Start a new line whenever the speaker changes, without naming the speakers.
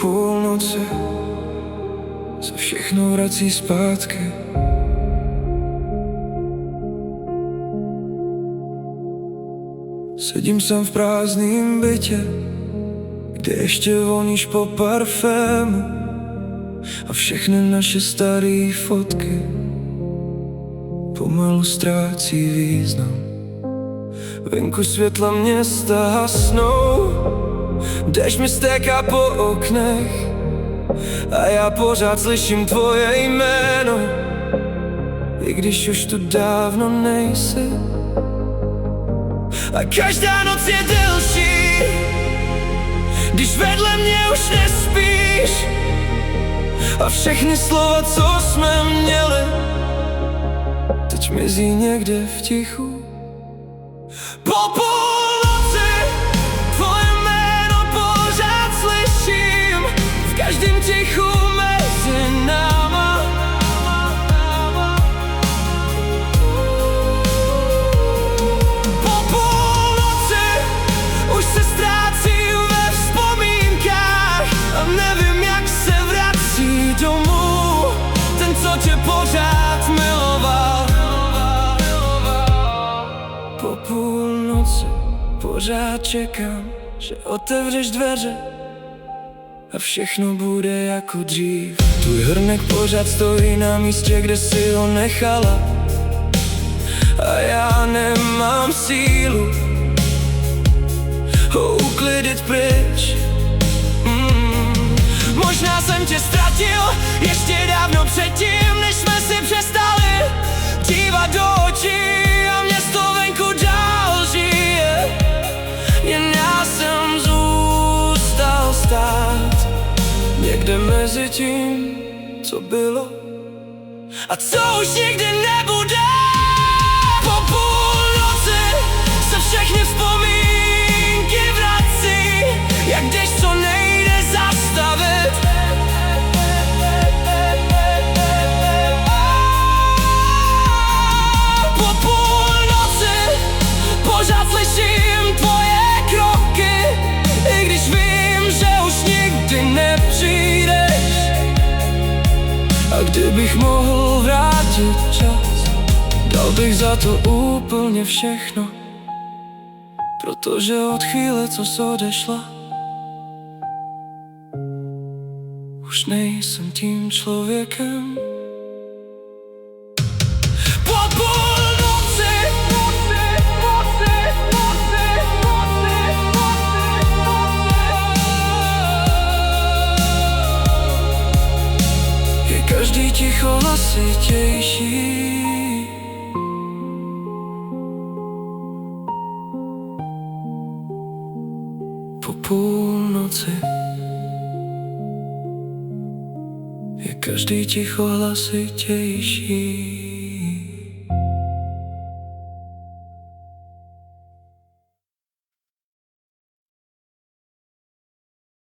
půlnoci se všechno vrací zpátky. Sedím sem v prázdným bytě, kde ještě voníš po parfému a všechny naše staré fotky pomalu ztrácí význam. Venku světla města hasnou, déšť mi stéká po oknech a já pořád slyším tvoje jméno, i když už tu dávno nejsi. A každá noc je delší, když vedle mě už nespíš, a všechny slova, co jsme měli, teď mizí někde v tichu. Po půlnoci tvoje jméno pořád slyším, v každém tichu mezi náma. Po půlnoci už se ztrácím ve vzpomínkách a nevím, jak se vrací domů ten, co tě pořád miloval. Po půlnoci pořád čekám, že otevřeš dveře a všechno bude jako dřív. Tvůj hrnek pořád stojí na místě, kde si ho nechala, a já nemám sílu ho uklidit pryč. Možná jsem tě ztratil ještě dávno předtím, než jsme si přestali dívat do očí a město venku dál žije. Jen já jsem zůstal stát někde mezi tím, co bylo a co už nikdy nebude. Po půlnoci se všechny vzpomínky vrací, jak dešť, co nejde zastavit. Po půlnoci pořád slyším tvoje kroky, i když vím, že už nikdy nepřijdeš. A kdybych mohl vrátit čas, dal bych za to úplně všechno, protože od chvíle, co jsi odešla, už nejsem tím člověkem. Po půlnoci je každý ticho hlasitější. Po půlnoci je každý ticho hlasitější.